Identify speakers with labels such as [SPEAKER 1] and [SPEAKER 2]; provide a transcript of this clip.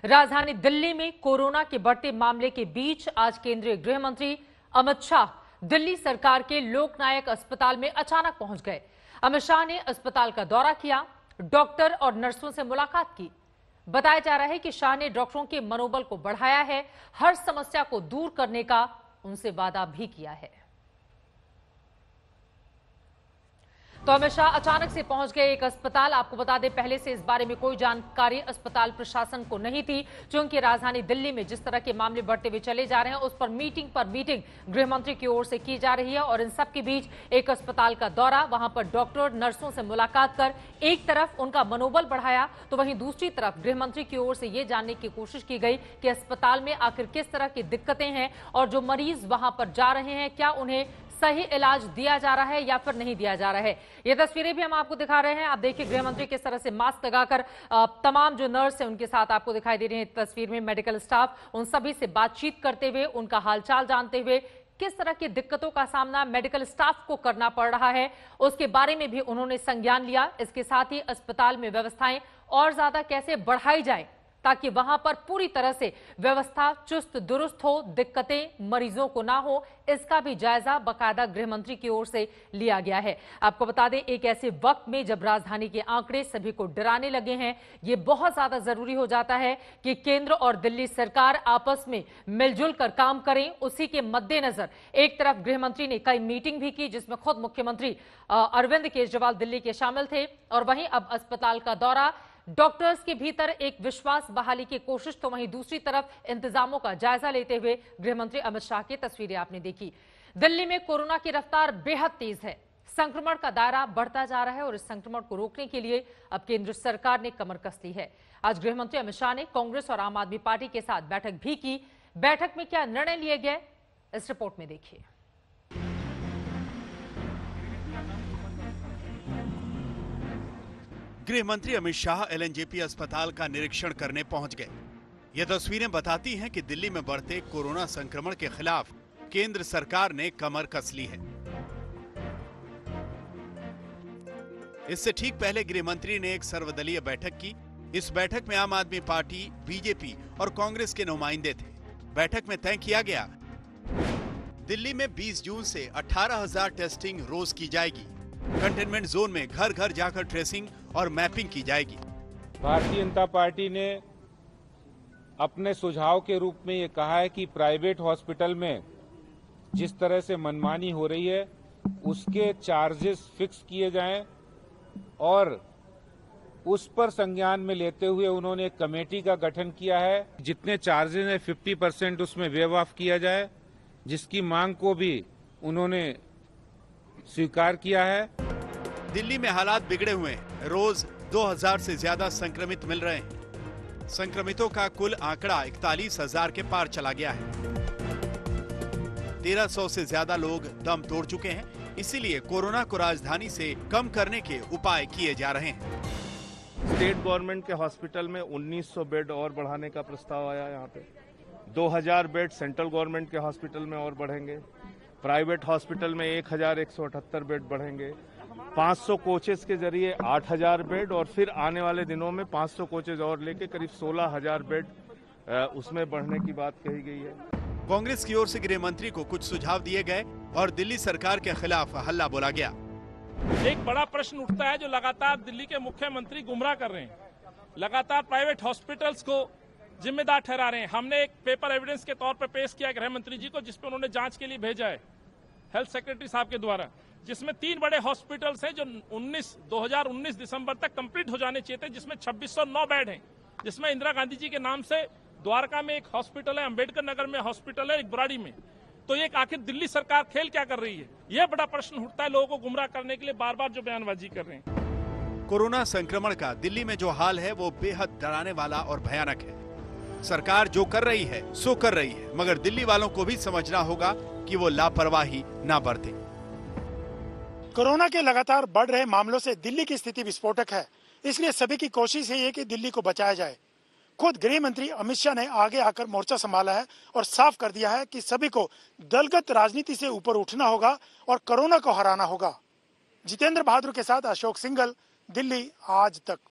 [SPEAKER 1] राजधानी दिल्ली में कोरोना के बढ़ते मामले के बीच आज केंद्रीय गृह मंत्री अमित शाह दिल्ली सरकार के लोकनायक अस्पताल में अचानक पहुंच गए। अमित शाह ने अस्पताल का दौरा किया, डॉक्टर और नर्सों से मुलाकात की। बताया जा रहा है कि शाह ने डॉक्टरों के मनोबल को बढ़ाया है, हर समस्या को दूर करने का उनसे वादा भी किया है। तो अमित शाह अचानक से पहुंच गए एक अस्पताल। आपको बता दें, पहले से इस बारे में कोई जानकारी अस्पताल प्रशासन को नहीं थी, क्योंकि राजधानी दिल्ली में जिस तरह के मामले बढ़ते हुए चले जा रहे हैं, उस पर मीटिंग गृह मंत्री की ओर से की जा रही है। और इन सब के बीच एक अस्पताल का दौरा, वहां पर डॉक्टर नर्सों से मुलाकात कर एक तरफ उनका मनोबल बढ़ाया, तो वहीं दूसरी तरफ गृह मंत्री की ओर से ये जानने की कोशिश की गई कि अस्पताल में आखिर किस तरह की दिक्कतें हैं और जो मरीज वहां पर जा रहे हैं, क्या उन्हें सही इलाज दिया जा रहा है या फिर नहीं दिया जा रहा है। ये तस्वीरें भी हम आपको दिखा रहे हैं। आप देखिए गृह मंत्री किस तरह से मास्क लगाकर तमाम जो नर्स है उनके साथ आपको दिखाई दे रहे हैं तस्वीर में, मेडिकल स्टाफ, उन सभी से बातचीत करते हुए, उनका हालचाल जानते हुए, किस तरह की दिक्कतों का सामना मेडिकल स्टाफ को करना पड़ रहा है उसके बारे में भी उन्होंने संज्ञान लिया। इसके साथ ही अस्पताल में व्यवस्थाएं और ज्यादा कैसे बढ़ाई जाए ताकि वहां पर पूरी तरह से व्यवस्था चुस्त दुरुस्त हो, दिक्कतें मरीजों को ना हो, इसका भी जायजा बाकायदा गृह मंत्री की ओर से लिया गया है। आपको बता दें, एक ऐसे वक्त में जब राजधानी के आंकड़े सभी को डराने लगे हैं, ये बहुत ज्यादा जरूरी हो जाता है कि केंद्र और दिल्ली सरकार आपस में मिलजुल कर काम करें। उसी के मद्देनजर एक तरफ गृह मंत्री ने कई मीटिंग भी की, जिसमें खुद मुख्यमंत्री अरविंद केजरीवाल दिल्ली के शामिल थे, और वहीं अब अस्पताल का दौरा, डॉक्टर्स के भीतर एक विश्वास बहाली की कोशिश, तो वहीं दूसरी तरफ इंतजामों का जायजा लेते हुए गृह मंत्री अमित शाह की तस्वीरें आपने देखी। दिल्ली में कोरोना की रफ्तार बेहद तेज है, संक्रमण का दायरा बढ़ता जा रहा है और इस संक्रमण को रोकने के लिए अब केंद्र सरकार ने कमर कस ली है। आज गृह मंत्री अमित शाह ने कांग्रेस और आम आदमी पार्टी के साथ बैठक भी की। बैठक में क्या निर्णय लिए गए, इस रिपोर्ट में देखिए।
[SPEAKER 2] गृह मंत्री अमित शाह एलएनजेपी अस्पताल का निरीक्षण करने पहुंच गए। ये तस्वीरें बताती हैं कि दिल्ली में बढ़ते कोरोना संक्रमण के खिलाफ केंद्र सरकार ने कमर कस ली है। इससे ठीक पहले गृह मंत्री ने एक सर्वदलीय बैठक की। इस बैठक में आम आदमी पार्टी, बीजेपी और कांग्रेस के नुमाइंदे थे। बैठक में तय किया गया, दिल्ली में 20 जून से 18,000 टेस्टिंग रोज की जाएगी। कंटेनमेंट जोन में घर घर जाकर ट्रेसिंग और मैपिंग की जाएगी।
[SPEAKER 3] भारतीय जनता पार्टी ने अपने सुझाव के रूप में ये कहा है कि प्राइवेट हॉस्पिटल में जिस तरह से मनमानी हो रही है उसके चार्जेस फिक्स किए जाएं और उस पर संज्ञान में लेते हुए उन्होंने एक कमेटी का गठन किया है। जितने चार्जेस हैं 50% उसमें वेव ऑफ किया जाए, जिसकी मांग को भी उन्होंने स्वीकार किया है।
[SPEAKER 2] दिल्ली में हालात बिगड़े हुए हैं। रोज 2000 से ज्यादा संक्रमित मिल रहे हैं। संक्रमितों का कुल आंकड़ा 41,000 के पार चला गया है। 1300 से ज्यादा लोग दम तोड़ चुके हैं। इसीलिए कोरोना को राजधानी से कम करने के उपाय किए जा रहे हैं।
[SPEAKER 4] स्टेट गवर्नमेंट के हॉस्पिटल में 1900 बेड और बढ़ाने का प्रस्ताव आया। यहाँ पे 2000 बेड सेंट्रल गवर्नमेंट के हॉस्पिटल में और बढ़ेंगे। प्राइवेट हॉस्पिटल में 1178 बेड बढ़ेंगे। 500 कोचेस के जरिए 8000 बेड और फिर आने वाले दिनों में 500 कोचेस और लेके करीब 16,000 बेड उसमें बढ़ने की बात कही गई है।
[SPEAKER 2] कांग्रेस की ओर से गृह मंत्री को कुछ सुझाव दिए गए और दिल्ली सरकार के खिलाफ हल्ला बोला गया।
[SPEAKER 5] एक बड़ा प्रश्न उठता है जो लगातार दिल्ली के मुख्यमंत्री गुमराह कर रहे हैं, लगातार प्राइवेट हॉस्पिटल्स को जिम्मेदार ठहरा रहे हैं। हमने एक पेपर एविडेंस के तौर पर पेश किया गृह मंत्री जी को, जिसपे उन्होंने जांच के लिए भेजा है हेल्थ सेक्रेटरी साहब के द्वारा, जिसमें 3 बड़े हॉस्पिटल्स हैं जो 2019 दिसंबर तक कंप्लीट हो जाने चाहिए थे, जिसमें 2609 बेड हैं, जिसमें इंदिरा गांधी जी के नाम से द्वारका में एक हॉस्पिटल है, अंबेडकर नगर में हॉस्पिटल है, एक बुराड़ी में। तो ये आखिर दिल्ली सरकार खेल क्या कर रही है, यह बड़ा प्रश्न उठता है। लोगों को गुमराह करने के लिए बार बार जो बयानबाजी कर रहे हैं।
[SPEAKER 2] कोरोना संक्रमण का दिल्ली में जो हाल है वो बेहद डराने वाला और भयानक है। सरकार जो कर रही है सो कर रही है, मगर दिल्ली वालों को भी समझना होगा कि वो लापरवाही ना बरतें।
[SPEAKER 6] कोरोना के लगातार बढ़ रहे मामलों से दिल्ली की स्थिति विस्फोटक है, इसलिए सभी की कोशिश है कि दिल्ली को बचाया जाए। खुद गृह मंत्री अमित शाह ने आगे आकर मोर्चा संभाला है और साफ कर दिया है कि सभी को दलगत राजनीति से ऊपर उठना होगा और कोरोना को हराना होगा। जितेंद्र बहादुर के साथ अशोक सिंघल, दिल्ली आज तक।